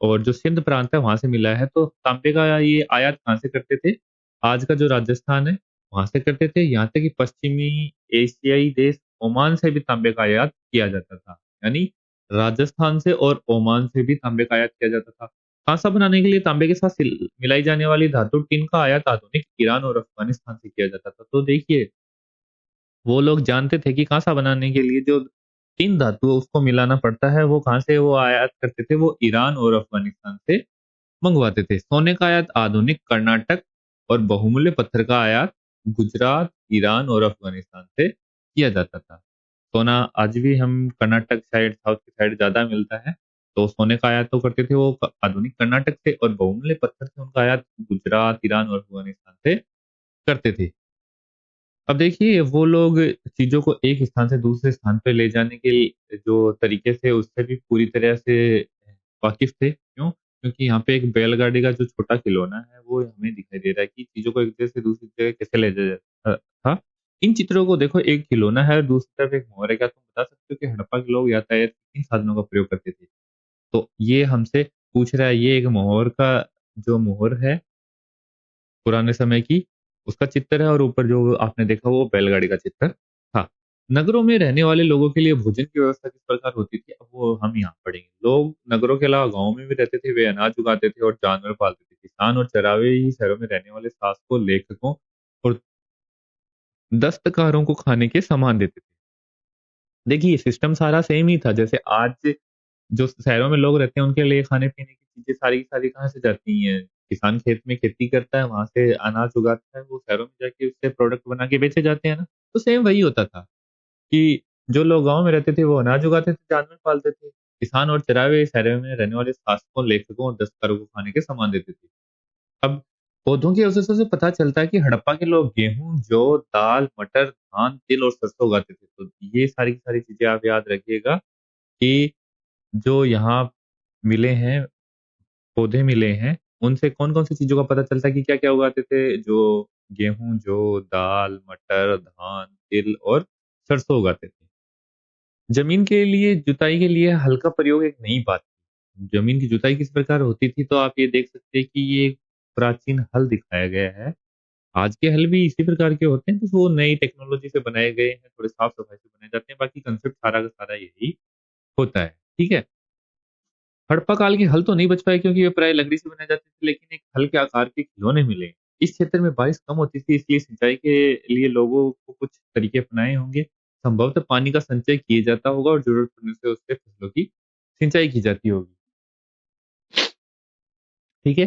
और जो सिंध प्रांत है वहां से मिला है। तो तांबे का ये आयात कहाँ से करते थे? आज का जो राजस्थान है वहां से करते थे। यहाँ तक कि पश्चिमी एशियाई देश ओमान से भी तांबे का आयात किया जाता था। यानी राजस्थान से और ओमान से भी तांबे का आयात किया जाता था। कांसा बनाने के लिए तांबे के साथ मिलाई जाने वाली धातु टिन का आयात आधुनिक ईरान और अफगानिस्तान से किया जाता था। तो देखिए, वो लोग जानते थे कि कांसा बनाने के लिए जो तीन धातु है उसको मिलाना पड़ता है, वो कहाँ से वो आयात करते थे? वो ईरान और अफगानिस्तान से मंगवाते थे। सोने का आयात आधुनिक कर्नाटक और बहुमूल्य पत्थर का आयात गुजरात, ईरान और अफगानिस्तान से किया जाता था। सोना आज भी हम कर्नाटक साइड, साउथ की साइड ज्यादा मिलता है। तो सोने का आयात तो करते थे वो आधुनिक कर्नाटक से, और बहुमूल्य पत्थर से उनका आयात गुजरात, ईरान और अफगानिस्तान से करते थे। अब देखिए, वो लोग चीज़ों को एक स्थान से दूसरे स्थान पे ले जाने के जो तरीके से, उससे भी पूरी तरह से वाकिफ़ थे। क्यों? क्योंकि यहाँ पे एक बैलगाड़ी का जो छोटा खिलौना है, वो हमें दिखाई दे रहा है कि चीज़ों को एक जगह से दूसरी जगह कैसे ले जाया था। इन चित्रों को देखो, एक खिलौना है और दूसरी तरफ एक मोर है। क्या तुम बता सकते हो कि हड़प्पा के लोग यातायात के किन साधनों का प्रयोग करते थे? तो ये हमसे पूछ रहा है, ये एक मोहर का जो मोहर है पुराने समय की, उसका चित्र है, और ऊपर जो आपने देखा वो बैलगाड़ी का चित्र था। नगरों में रहने वाले लोगों के लिए भोजन की व्यवस्था किस प्रकार होती थी? अब वो हम यहाँ पढ़ेंगे। लोग नगरों के अलावा गाँव में भी रहते थे, वे अनाज उगाते थे और जानवर पालते थे। किसान और चरावे ही शहरों में रहने वाले शासकों, लेखकों और दस्तकारों को खाने के सामान देते थे। देखिए, सिस्टम सारा सेम ही था। जैसे आज जो शहरों में लोग रहते हैं, उनके लिए खाने-पीने की चीज़ें सारी की सारी कहाँ से जाती हैं? किसान खेत में खेती करता है, वहाँ से अनाज उगाता है, वो शहरों में जाके उससे प्रोडक्ट बना के बेचे जाते हैं ना। तो सेम वही होता था कि जो लोग गाँव में रहते थे, वो अनाज उगाते थे, जानवर पालते थे। किसान और चरावे शहरों में रहने वाले शासकों, लेखकों और दस्तकारों को खाने के सामान देते थे। अब पौधों के अवशेषों से पता चलता है कि हड़प्पा के लोग गेहूँ, जौ, दाल, मटर, धान, तिल और सरसों उगाते थे। तो ये सारी की सारी चीज़ें आप याद रखिएगा कि जो यहाँ मिले हैं, पौधे मिले हैं, उनसे कौन-कौन सी चीज़ों का पता चलता है कि क्या-क्या उगाते थे? जो गेहूँ, जौ, दाल, मटर, धान, तिल और सरसों उगाते थे। ज़मीन के लिए जुताई के लिए हल का प्रयोग एक नई बात थी। ज़मीन की जुताई किस प्रकार होती थी? तो आप ये देख सकते हैं कि ये एक प्राचीन हल दिखाया गया है। आज के हल भी इसी प्रकार के होते हैं, बस वो नई टेक्नोलॉजी से बनाए गए हैं, थोड़े साफ-सफाई से बनाए जाते हैं, बाकी कांसेप्ट सारा का सारा यही होता है। ठीक है? हड़प्पा काल के हल तो नहीं बच पाए क्योंकि वे प्राय लकड़ी से बनाए जाते थे, लेकिन एक हल के आकार के खिलौने मिले। इस क्षेत्र में बारिश कम होती थी, इसलिए सिंचाई के लिए लोगों को कुछ तरीके अपनाए होंगे। संभवतः पानी का संचय किया जाता होगा और जरूरत पड़ने से उससे फसलों की सिंचाई की जाती होगी। ठीक है।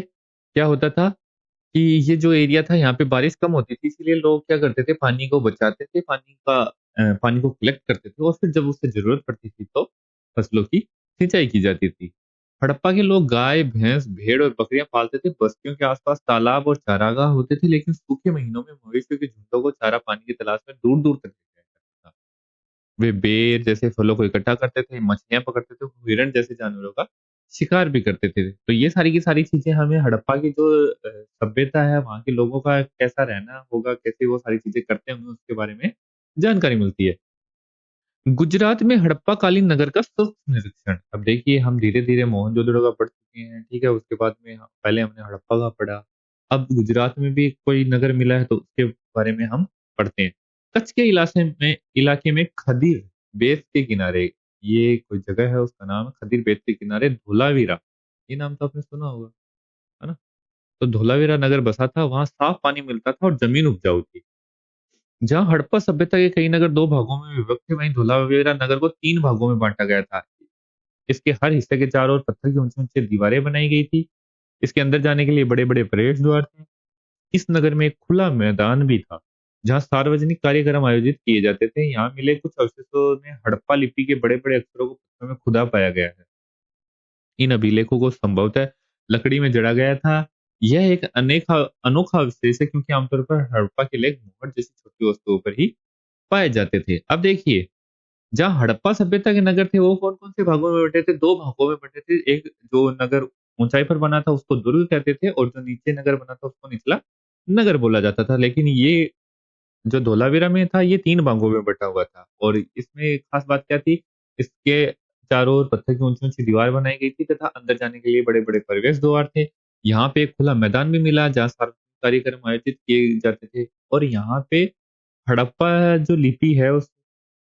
क्या होता था कि ये जो एरिया था, यहाँ पे बारिश कम होती थी, इसीलिए लोग क्या करते थे, पानी को बचाते थे, पानी को कलेक्ट करते थे, और फिर जब उससे जरूरत पड़ती थी तो फसलों की सिंचाई की जाती थी। हड़प्पा के लोग गाय, भैंस, भेड़ और बकरियां पालते थे। बस्तियों के आसपास तालाब और चारागाह होते थे, लेकिन सूखे महीनों में मवेशियों के झुंडों को चारा पानी की तलाश में दूर दूर तक ले जाया करता था। वे बेर जैसे फलों को इकट्ठा करते थे, मछलियां पकड़ते थे, हिरण जैसे जानवरों का शिकार भी करते थे। तो ये सारी की सारी चीजें हमें हड़प्पा की जो सभ्यता है, वहाँ के लोगों का कैसा रहना होगा, कैसे वो सारी चीजें करते होंगे, उसके बारे में जानकारी मिलती है। गुजरात में हड़प्पा कालीन नगर का सूक्ष्म निरीक्षण। अब देखिए, हम धीरे-धीरे मोहनजोदड़ो का पढ़ चुके हैं, ठीक है? उसके बाद में पहले हमने हड़प्पा का पढ़ा। अब गुजरात में भी कोई नगर मिला है, तो उसके बारे में हम पढ़ते हैं। कच्छ के इलाके में खदीर बेत के किनारे, ये कोई जगह है, उसका नाम है खदीर बेत के किनारे धोलावीरा। ये नाम तो आपने सुना होगा, है ना? तो धोलावीरा नगर बसा था, वहाँ साफ पानी मिलता था और जमीन उपजाऊ थी। जहां हड़प्पा सभ्यता के कई नगर दो भागों में विभक्त थे, वहीं धोलावीरा नगर को तीन भागों में बांटा गया था। इसके हर हिस्से के चारों ओर पत्थर की ऊंची ऊंची दीवारें बनाई गई थी। इसके अंदर जाने के लिए बड़े बड़े प्रवेश द्वार थे। इस नगर में एक खुला मैदान भी था जहां सार्वजनिक कार्यक्रम आयोजित किए जाते थे। यहाँ मिले कुछ अवशेषों में हड़प्पा लिपि के बड़े बड़े अक्षरों को पत्थर में खुदा पाया गया है। इन अभिलेखों को संभवतः लकड़ी में जड़ा गया था। यह एक अनोखा अवशेष है क्योंकि आमतौर पर हड़प्पा के लेख मोहर जैसी छोटी वस्तुओं पर ही पाए जाते थे। अब देखिए, जहाँ हड़प्पा सभ्यता के नगर थे वो कौन कौन से भागों में बटे थे? दो भागों में बटे थे। एक जो नगर ऊंचाई पर बना था उसको दुर्ग कहते थे, और जो नीचे नगर बना था उसको निचला नगर बोला जाता था। लेकिन ये जो धोलावीरा में था ये तीन भागों में बटा हुआ था, और इसमें एक खास बात क्या थी? इसके चारों ओर पत्थर की ऊंची ऊंची दीवार बनाई गई थी तथा अंदर जाने के लिए बड़े बड़े प्रवेश द्वार थे। यहाँ पे एक खुला मैदान भी मिला जहाँ सार्वजनिक कार्यक्रम आयोजित किए जाते थे। और यहाँ पे हड़प्पा जो लिपि है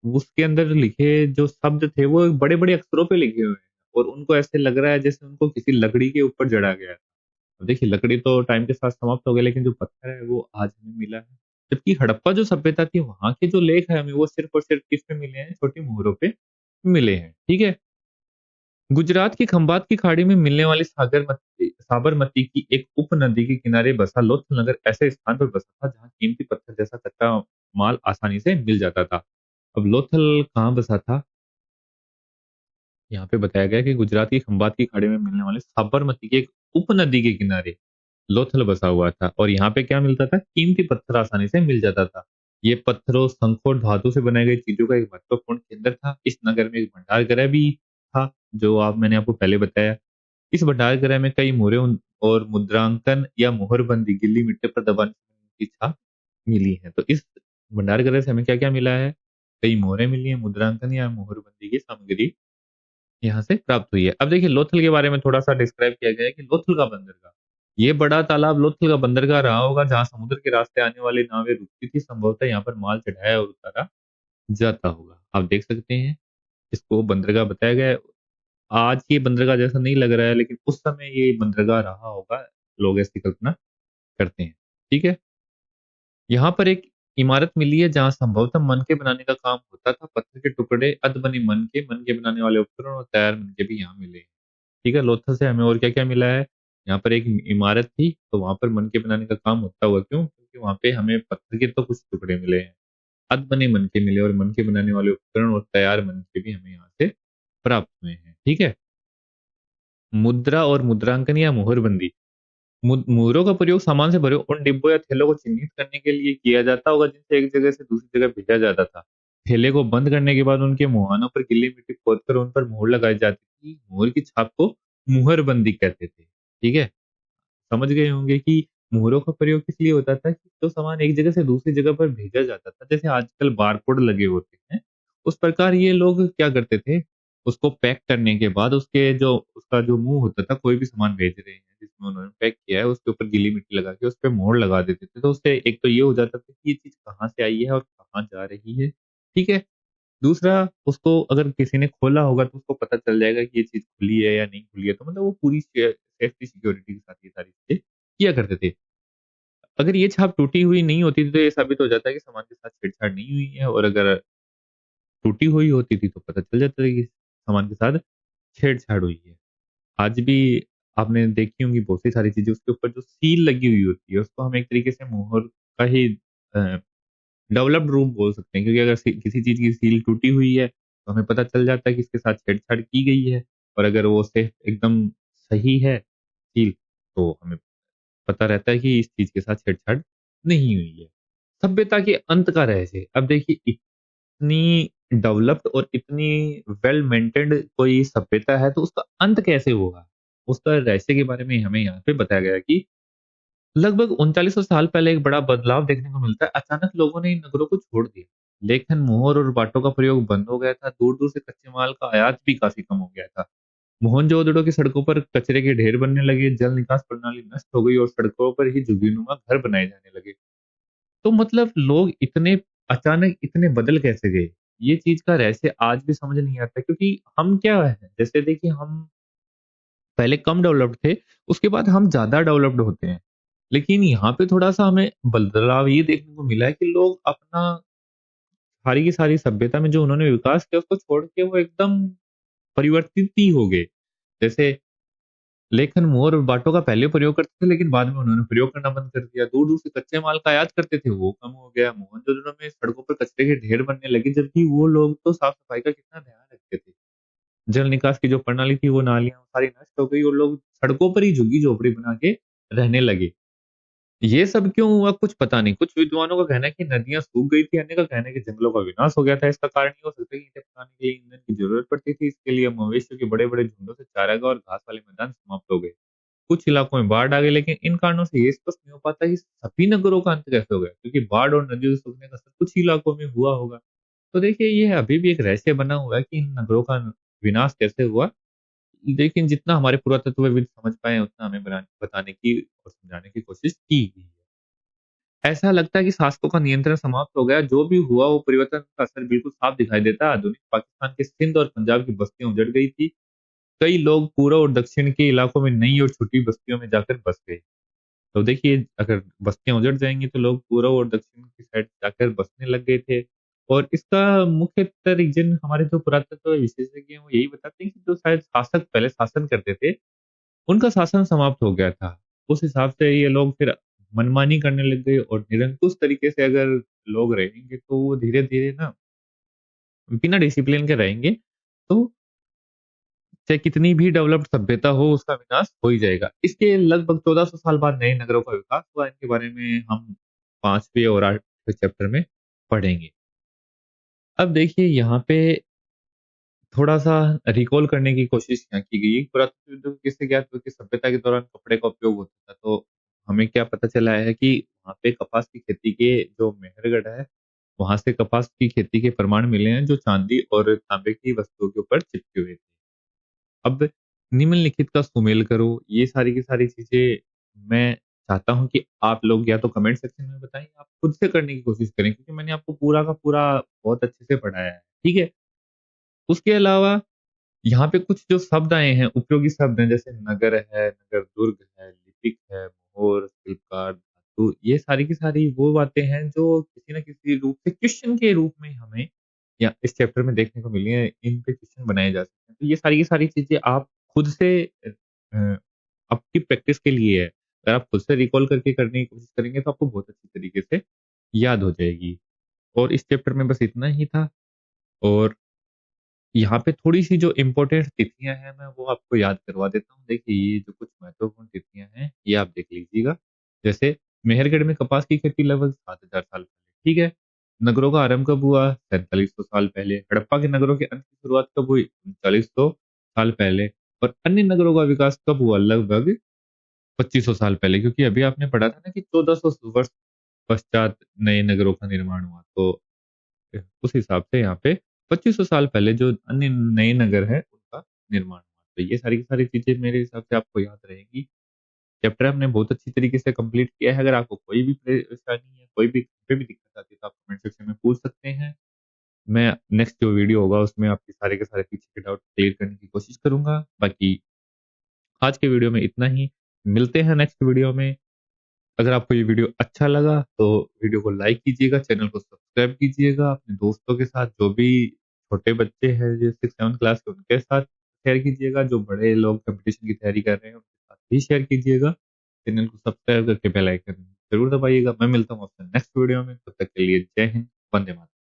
उसके अंदर लिखे जो शब्द थे वो बड़े बड़े अक्षरों पे लिखे हुए हैं, और उनको ऐसे लग रहा है जैसे उनको किसी लकड़ी के ऊपर जड़ा गया है। अब देखिए, लकड़ी तो टाइम के साथ समाप्त हो गई, लेकिन जो पत्थर है वो आज हमें मिला है। जबकि हड़प्पा जो सभ्यता थी वहां के जो लेख है हमें वो सिर्फ और सिर्फ किस पे मिले हैं? छोटी मोहरों पे मिले हैं। ठीक है। गुजरात की खंबात की खाड़ी में मिलने वाली साबरमती की एक उपनदी के किनारे बसा लोथल नगर ऐसे स्थान पर बसा था जहां कीमती पत्थर जैसा कच्चा माल आसानी से मिल जाता था। अब लोथल कहाँ बसा था? यहाँ पे बताया गया कि गुजरात की खंबात की खाड़ी में मिलने वाले साबरमती के एक उपनदी के किनारे लोथल बसा हुआ था, और यहाँ पे क्या मिलता था? कीमती पत्थर आसानी से मिल जाता था। ये पत्थरों, शंख और धातु से बनाई गई चीजों का एक महत्वपूर्ण केंद्र था। इस नगर में एक भंडार गृह भी था, जो मैंने आपको पहले बताया। इस भंडार गृह में कई मोहरें और मुद्रांकन या मोहरबंदी गिल्ली मिट्टी पर दबाने की छाप मिली है। तो इस भंडार गृह से हमें क्या क्या मिला है? कई मोहरें मिली है, मुद्रांकन या मोहरबंदी की सामग्री यहाँ से प्राप्त हुई है। अब देखिए, लोथल के बारे में थोड़ा सा डिस्क्राइब किया गया है कि लोथल का बंदरगाह, ये बड़ा तालाब लोथल का बंदरगाह रहा होगा जहाँ समुद्र के रास्ते आने वाली नावें रुकती थी। संभवतः यहाँ पर माल चढ़ाया और उतारा जाता होगा। आप देख सकते हैं, इसको बंदरगाह बताया गया है। आज ये बंदरगाह जैसा नहीं लग रहा है, लेकिन उस समय ये बंदरगाह रहा होगा। लोग ऐसी कल्पना करते हैं। ठीक है। यहाँ पर एक इमारत मिली है जहाँ संभवतः मनके बनाने का काम होता था। पत्थर के टुकड़े, अधबनी मनके बनाने वाले उपकरण और तैयार मनके भी यहाँ मिले हैं। ठीक है। लोथल से हमें और क्या क्या मिला है? यहाँ पर एक इमारत थी, तो वहां पर मनके बनाने का काम होता हुआ, क्यों? क्योंकि वहां पे हमें पत्थर के तो कुछ टुकड़े मिले हैं। अधबने मनके मिले, और मनके बनाने वाले उपकरण और तैयार मनके भी हमें यहाँ से प्राप्त हुए हैं। ठीक है। मुद्रा और मुद्रांकन या मोहरबंदी, मुहरों का प्रयोग सामान से भरे उन डिब्बों या थैलों को चिन्हित करने के लिए किया जाता होगा जिनसे एक जगह से दूसरी जगह भेजा जाता था। थैले को बंद करने के बाद उनके मुहानों पर गीली मिट्टी खोदकर उन पर मोहर लगाई जाती थी। मोहर की छाप को मुहरबंदी कहते थे। ठीक है। समझ गए होंगे कि मोहरों का प्रयोग किस लिए होता था कि जो सामान एक जगह से दूसरी जगह पर भेजा जाता था, जैसे आजकल बारकोड लगे होते हैं, उस प्रकार ये लोग क्या करते थे? उसको पैक करने के बाद उसका जो मुंह होता था, कोई भी सामान भेज रहे हैं जिसमें उन्होंने पैक किया है उसके ऊपर गीली मिट्टी लगा के उस पर मोहर लगा देते थे। तो उससे एक तो ये हो जाता था कि ये चीज कहाँ से आई है और कहाँ जा रही है। ठीक है। दूसरा, उसको अगर किसी ने खोला होगा तो उसको पता चल जाएगा कि ये चीज खुली है या नहीं खुली है। तो मतलब वो पूरी सेफ्टी सिक्योरिटी के साथ ये सारी चीजें किया करते थे। अगर ये छाप टूटी हुई नहीं होती थी तो ये साबित हो जाता है कि सामान के साथ छेड़छाड़ नहीं हुई है, और अगर टूटी हुई होती थी तो पता चल जाता था कि सामान के साथ छेड़छाड़ हुई है। आज भी आपने देखी होंगी बहुत सी सारी चीजें, उसके ऊपर जो सील लगी हुई होती है उसको हम एक तरीके से मोहर का ही डेवलप्ड रूप बोल सकते हैं, क्योंकि अगर किसी चीज की सील टूटी हुई है तो हमें पता चल जाता है कि इसके साथ छेड़छाड़ की गई है। और अगर वो सेफ एकदम सही है सील, तो हमें पता रहता है कि इस चीज के साथ छेड़छाड़ नहीं हुई है। सभ्यता के अंत का रहस्य, अब देखिए, इतनी डेवलप्ड और इतनी वेल मेंटेन्ड कोई सभ्यता है तो उसका अंत कैसे होगा? उसका रहस्य के बारे में हमें यहाँ पे बताया गया है कि लगभग 3900 साल पहले एक बड़ा बदलाव देखने को मिलता है। अचानक लोगों ने इन नगरों को छोड़ दिया। लेखन, मोहर और बाटों का प्रयोग बंद हो गया था। दूर-दूर से कच्चे माल का आयात भी काफी कम हो गया था। मोहनजोदड़ो की सड़कों पर कचरे के ढेर बनने लगे, जल निकास प्रणाली नष्ट हो गई और सड़कों पर ही झुग्गीनुमा घर बनाए जाने लगे। तो मतलब लोग इतने अचानक इतने बदल कैसे गए? ये चीज का रहस्य आज भी समझ नहीं आता, क्योंकि हम क्या है, जैसे देखिए हम पहले कम डेवलप्ड थे, उसके बाद हम ज्यादा डेवलप्ड होते हैं। लेकिन यहाँ पे थोड़ा-सा हमें बदलाव ये देखने को मिला है कि लोग अपना सारी की सारी सभ्यता में जो उन्होंने विकास किया उसको छोड़ के वो एकदम परिवर्तित ही हो गए। जैसे लेखन, मोर और बाटों का पहले प्रयोग करते थे लेकिन बाद में उन्होंने प्रयोग करना बंद कर दिया। दूर-दूर से कच्चे माल का आयात करते थे, वो कम हो गया। मोहनजोदड़ो में सड़कों पर कचरे के ढेर बनने लगे जबकि वो लोग तो साफ-सफाई का कितना ध्यान रखते थे। जल निकास की जो प्रणाली थी वो नालियाँ सारी नष्ट हो गई और लोग सड़कों पर ही झुग्गी-झोपड़ी बना के रहने लगे। ये सब क्यों हुआ कुछ पता नहीं। कुछ विद्वानों का कहना है कि नदियाँ सूख गई थी, अन्य का कहना है कि जंगलों का विनाश हो गया था। इसका कारण ये हो सकता है कि ईंटें पकाने के लिए ईंधन की जरूरत पड़ती थी। इसके लिए मवेशियों के बड़े-बड़े झुंडों से चारागाह और घास वाले मैदान समाप्त हो गए। कुछ इलाकों में बाढ़ आ गई, लेकिन इन कारणों से ये स्पष्ट नहीं हो पाता कि सभी नगरों का अंत कैसे हो गया, क्योंकि बाढ़ और नदियों के सूखने का असर कुछ इलाकों में हुआ होगा। तो देखिए, ये अभी भी एक रहस्य बना हुआ है कि इन नगरों का विनाश कैसे हुआ। लेकिन जितना हमारे पुरातत्वविद समझ पाए हैं, उतना हमें बताने की और समझाने की कोशिश की गई है। ऐसा लगता है कि शासकों का नियंत्रण समाप्त हो गया। जो भी हुआ वो परिवर्तन का असर बिल्कुल साफ दिखाई देता है। आधुनिक पाकिस्तान के सिंध और पंजाब की बस्तियां उजड़ गई थी। कई लोग पूर्व और दक्षिण के इलाकों में नई और छोटी बस्तियों में जाकर बस गए। तो देखिए, अगर बस्तियां उजड़ जाएंगी तो लोग पूर्व और दक्षिण की साइड जाकर बसने लग गए थे। और इसका मुख्यतः रीजन हमारे जो पुरातत्व विशेषज्ञ हैं वो यही बताते हैं कि जो शायद शासक पहले शासन करते थे, उनका शासन समाप्त हो गया था। उस हिसाब से ये लोग फिर मनमानी करने लग गए और निरंकुश तरीके से अगर लोग रहेंगे तो वो धीरे-धीरे ना बिना डिसिप्लिन के रहेंगे, तो चाहे कितनी भी डेवलप्ड सभ्यता हो उसका विनाश हो ही जाएगा। इसके लगभग 1400 साल बाद नए नगरों का विकास हुआ। इनके बारे में हम 5वें और 8वें चैप्टर में पढ़ेंगे। अब देखिए, यहाँ पे थोड़ा-सा रिकॉल करने की कोशिश यहाँ की गई है। पुरातत्व विदों को किससे ज्ञात हुआ कि सभ्यता के दौरान कपड़े का उपयोग होता था। तो हमें क्या पता चला है कि वहाँ पे कपास की खेती के जो मेहरगढ़ है, वहाँ से कपास की खेती के प्रमाण मिले हैं जो चांदी और तांबे की वस्तुओं के ऊपर चिपके हुए थे। अब निम्नलिखित का सुमेल करो, ये सारी की सारी चीज़ें मैं चाहता हूँ कि आप लोग या तो कमेंट सेक्शन में बताएँ, आप खुद से करने की कोशिश करें, क्योंकि मैंने आपको पूरा का पूरा बहुत अच्छे से पढ़ाया है, ठीक है? उसके अलावा यहाँ पे कुछ जो शब्द आए हैं, उपयोगी शब्द हैं, जैसे नगर है, नगर दुर्ग है, लिपिक है, मोहर, शिल्पकार, धातु, ये सारी की सारी वो बातें हैं जो किसी न किसी रूप से क्वेश्चन के रूप में हमें या इस चैप्टर में देखने को मिली है। इन पे क्वेश्चन बनाए जा सकते हैं। तो ये सारी की सारी चीज़ें आप खुद से आपकी प्रैक्टिस के लिए है। अगर आप खुद से रिकॉल करके करने की कोशिश करेंगे तो आपको बहुत अच्छी तरीके से याद हो जाएगी। और इस चैप्टर में बस इतना ही था। और यहाँ पे थोड़ी-सी जो इम्पोर्टेंट तिथियाँ हैं, मैं वो आपको याद करवा देता हूँ। देखिए, ये जो कुछ महत्वपूर्ण तिथियाँ हैं, ये आप देख लीजिएगा। जैसे मेहरगढ़ में कपास की खेती लगभग 7000 साल पहले, ठीक है? नगरों का आरंभ कब हुआ? 4700 साल पहले। हड़प्पा के नगरों के अंत की शुरुआत कब हुई? 3900 साल पहले। और अन्य नगरों का विकास कब हुआ? लगभग 2500 साल पहले, क्योंकि अभी आपने पढ़ा था ना कि 1400 वर्ष पश्चात नए नगरों का निर्माण हुआ। तो उस हिसाब से यहाँ पे 2500 साल पहले जो अन्य नए नगर हैं, उनका निर्माण हुआ। तो ये सारी की सारी चीज़ें मेरे हिसाब से आपको याद रहेंगी। चैप्टर हमने बहुत अच्छी तरीके से कंप्लीट किया है। अगर आपको कोई भी परेशानी है, कोई भी दिक्कत आती है, तो आप कमेंट सेक्शन में पूछ सकते हैं। मैं नेक्स्ट जो वीडियो होगा उसमें आपके सारे के सारे पीछे के डाउट क्लियर करने की कोशिश करूँगा। बाकी आज के वीडियो में इतना ही। मिलते हैं नेक्स्ट वीडियो में। अगर आपको ये वीडियो अच्छा लगा तो वीडियो को लाइक कीजिएगा, चैनल को सब्सक्राइब कीजिएगा, अपने दोस्तों के साथ जो भी छोटे बच्चे हैं जो 6-7 क्लास के, उनके साथ शेयर कीजिएगा। जो बड़े लोग कंपटीशन की तैयारी कर रहे हैं उनके साथ भी शेयर कीजिएगा। चैनल को सब्सक्राइब करके बेल आइकन जरूर दबाइएगा। मैं मिलता हूँ आपसे नेक्स्ट वीडियो में। तब तक के लिए जय हिंद, वंदे मातरम।